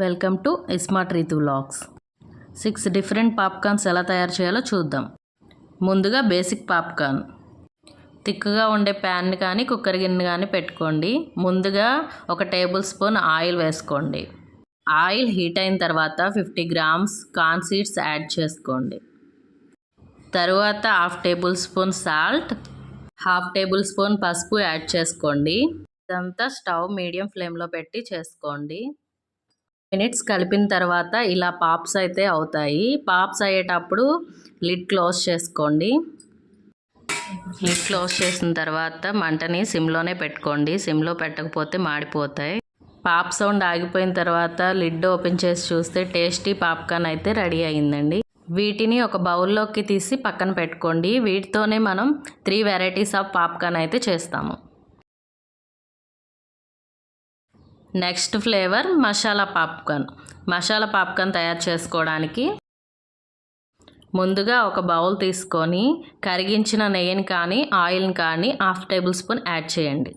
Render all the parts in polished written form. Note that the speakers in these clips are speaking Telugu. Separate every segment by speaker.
Speaker 1: Welcome to smart Ritu vlogs. 6 different popcorns ఎలా తయారు చేయాలో చూద్దాం. ముందుగా బేసిక్ పాప్కార్న్. తిక్కుగా ఉండే ప్యాన్ కానీ కుక్కర్ గిన్నె కానీ పెట్టుకోండి. ముందుగా 1 టేబుల్ స్పూన్ ఆయిల్ వేసుకోండి. ఆయిల్ హీట్ అయిన తర్వాత 50 గ్రామ్స్ కార్న్ సీడ్స్ యాడ్ చేసుకోండి. తరువాత 1/2 table spoon salt, 1/2 table spoon పసుపు యాడ్ చేసుకోండి. ఇదంతా స్టవ్ మీడియం ఫ్లేమ్లో పెట్టి చేసుకోండి. మినిట్స్ కలిపిన తర్వాత ఇలా పాప్స్ అయితే అవుతాయి. పాప్స్ అయ్యేటప్పుడు లిడ్ క్లోజ్ చేసుకోండి. లిడ్ క్లోజ్ చేసిన తర్వాత మంటని సిమ్లోనే పెట్టుకోండి. సిమ్లో పెట్టకపోతే మాడిపోతాయి. పాప్ సౌండ్ ఆగిపోయిన తర్వాత లిడ్ ఓపెన్ చేసి చూస్తే టేస్టీ పాప్కార్న్ అయితే రెడీ అయిందండి. వీటిని ఒక బౌల్లోకి తీసి పక్కన పెట్టుకోండి. వీటితోనే మనం 3 వెరైటీస్ ఆఫ్ పాప్కార్న్ అయితే చేస్తాము. Next flavour masala popcorn. Masala popcorn తయారు చేసుకోవడానికి ముందుగా ఒక బౌల్ తీసుకొని కరిగించిన నెయ్యిని కానీ ఆయిల్ని కానీ 1/2 టేబుల్ స్పూన్ యాడ్ చేయండి.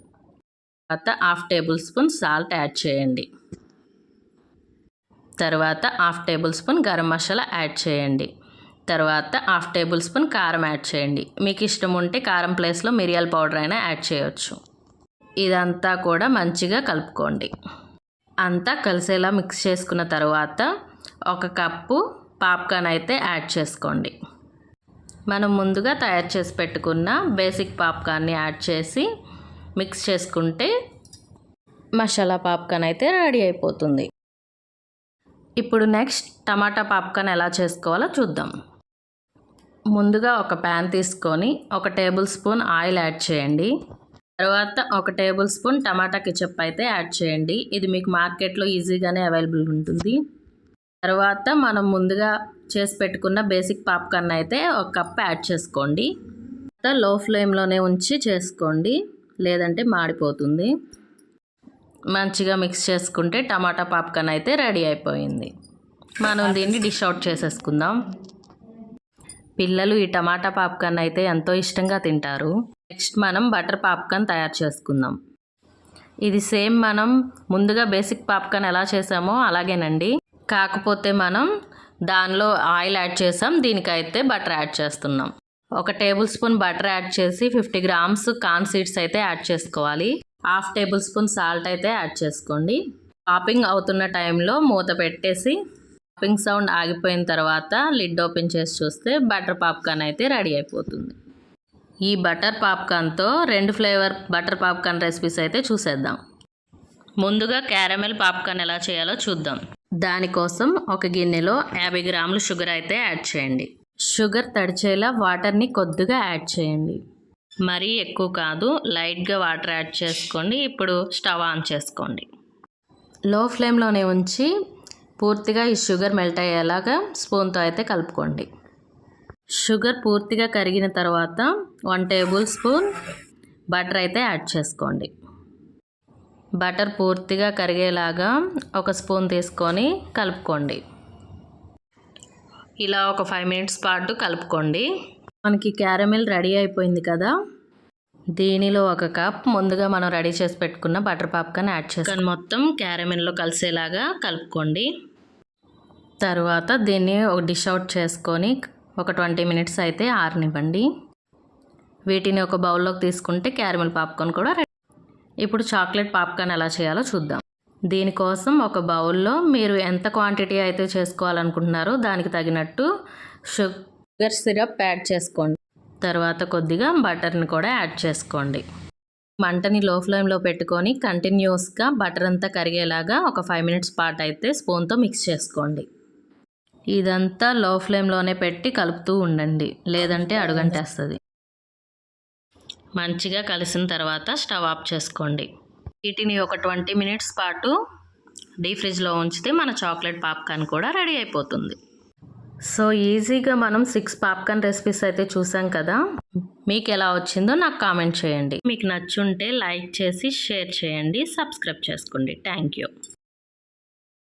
Speaker 1: తర్వాత 1/2 టేబుల్ స్పూన్ సాల్ట్ యాడ్ చేయండి. తర్వాత 1/2 table spoon garam masala add చేయండి. తర్వాత 1/2 టేబుల్ స్పూన్ కారం యాడ్ చేయండి. మీకు ఇష్టం ఉంటే కారం ప్లేస్లో మిరియాల పౌడర్ అయినా యాడ్ చేయవచ్చు. ఇదంతా కూడా మంచిగా కలుపుకోండి. అంతా కలిసేలా మిక్స్ చేసుకున్న తర్వాత 1 కప్పు పాప్కార్న్ అయితే యాడ్ చేసుకోండి. మనం ముందుగా తయారు చేసి పెట్టుకున్న బేసిక్ పాప్కార్న్ని యాడ్ చేసి మిక్స్ చేసుకుంటే మసాలా పాప్కార్న్ అయితే రెడీ అయిపోతుంది. ఇప్పుడు నెక్స్ట్ టమాటా పాప్కార్న్ ఎలా చేసుకోవాలో చూద్దాం. ముందుగా ఒక ప్యాన్ తీసుకొని 1 టేబుల్ స్పూన్ ఆయిల్ యాడ్ చేయండి. తర్వాత 1 టేబుల్ స్పూన్ టమాటా కెచప్ అయితే యాడ్ చేయండి. ఇది మీకు మార్కెట్లో ఈజీగానే అవైలబుల్ ఉంటుంది. తర్వాత మనం ముందుగా చేసి పెట్టుకున్న బేసిక్ పాప్కార్న్ అయితే 1 కప్ యాడ్ చేసుకోండి. లో ఫ్లేమ్లోనే ఉంచి చేసుకోండి, లేదంటే మాడిపోతుంది. మంచిగా మిక్స్ చేసుకుంటే టమాటా పాప్కార్న్ అయితే రెడీ అయిపోయింది. మనం దీన్ని డిష్ అవుట్ చేసేసుకుందాం. పిల్లలు ఈ టమాటా పాప్కార్న్ అయితే ఎంతో ఇష్టంగా తింటారు. నెక్స్ట్ మనం బటర్ పాప్కార్న్ తయారు చేసుకుందాం. ఇది సేమ్ మనం ముందుగా బేసిక్ పాప్కార్న్ ఎలా చేసామో అలాగేనండి. కాకపోతే మనం దానిలో ఆయిల్ యాడ్ చేసాం, దీనికైతే బటర్ యాడ్ చేస్తున్నాం. 1 టేబుల్ స్పూన్ బటర్ యాడ్ చేసి 50 గ్రామ్స్ కార్న్ సీడ్స్ అయితే యాడ్ చేసుకోవాలి. 1/2 టేబుల్ స్పూన్ సాల్ట్ అయితే యాడ్ చేసుకోండి. పాపింగ్ అవుతున్న టైంలో మూత పెట్టేసి పాపింగ్ సౌండ్ ఆగిపోయిన తర్వాత లిడ్ ఓపెన్ చేసి చూస్తే బటర్ పాప్కార్న్ అయితే రెడీ అయిపోతుంది. ఈ బటర్ పాప్కార్న్తో 2 ఫ్లేవర్ బటర్ పాప్కార్న్ రెసిపీస్ అయితే చూసేద్దాం. ముందుగా క్యారమెల్ పాప్కార్న్ ఎలా చేయాలో చూద్దాం. దానికోసం ఒక గిన్నెలో 50 గ్రాములు షుగర్ అయితే యాడ్ చేయండి. షుగర్ తడిచేలా వాటర్ని కొద్దిగా యాడ్ చేయండి. మరీ ఎక్కువ కాదు, లైట్గా వాటర్ యాడ్ చేసుకోండి. ఇప్పుడు స్టవ్ ఆన్ చేసుకోండి. లో ఫ్లేమ్లోనే ఉంచి పూర్తిగా ఈ షుగర్ మెల్ట్ అయ్యేలాగా స్పూన్తో అయితే కలుపుకోండి. షుగర్ పూర్తిగా కరిగిన తర్వాత 1 టేబుల్ స్పూన్ బటర్ అయితే యాడ్ చేసుకోండి. బటర్ పూర్తిగా కరిగేలాగా 1 స్పూన్ తీసుకొని కలుపుకోండి. ఇలా ఒక 5 మినిట్స్ పాటు కలుపుకోండి. మనకి క్యారమెల్ రెడీ అయిపోయింది కదా. దీనిలో 1 కప్ ముందుగా మనం రెడీ చేసి పెట్టుకున్న బటర్ పాప్కార్న్ యాడ్ చేసుకొని మొత్తం క్యారమెల్లో కలిసేలాగా కలుపుకోండి. తర్వాత దీన్ని ఒక డిష్ అవుట్ చేసుకొని ఒక 20 మినిట్స్ అయితే ఆరనివ్వండి. వీటిని ఒక బౌల్లోకి తీసుకుంటే క్యారమెల్ పాప్కార్న్ కూడా రెడీ. ఇప్పుడు చాక్లెట్ పాప్కార్న్ ఎలా చేయాలో చూద్దాం. దీనికోసం ఒక బౌల్లో మీరు ఎంత క్వాంటిటీ అయితే చేసుకోవాలనుకుంటున్నారో దానికి తగినట్టు షుగర్ సిరప్ యాడ్ చేసుకోండి. తర్వాత కొద్దిగా బటర్ని కూడా యాడ్ చేసుకోండి. మంటని లో ఫ్లేమ్లో పెట్టుకొని కంటిన్యూస్గా బటర్ అంతా కరిగేలాగా ఒక 5 మినిట్స్ పాటు అయితే స్పూన్తో మిక్స్ చేసుకోండి. ఇదంతా లో ఫ్లేమ్లోనే పెట్టి కలుపుతూ ఉండండి, లేదంటే అడుగంటేస్తుంది. మంచిగా కలిసిన తర్వాత స్టవ్ ఆఫ్ చేసుకోండి. వీటిని ఒక 20 మినిట్స్ పాటు డీప్ ఫ్రిడ్జ్లో ఉంచితే మన చాక్లెట్ పాప్కార్న్ కూడా రెడీ అయిపోతుంది. సో ఈజీగా మనం 6 పాప్కార్న్ రెసిపీస్ అయితే చూసాం కదా. మీకు ఎలా వచ్చిందో నాకు కామెంట్ చేయండి. మీకు నచ్చుంటే లైక్ చేసి షేర్ చేయండి, సబ్స్క్రైబ్ చేసుకోండి. Thank you.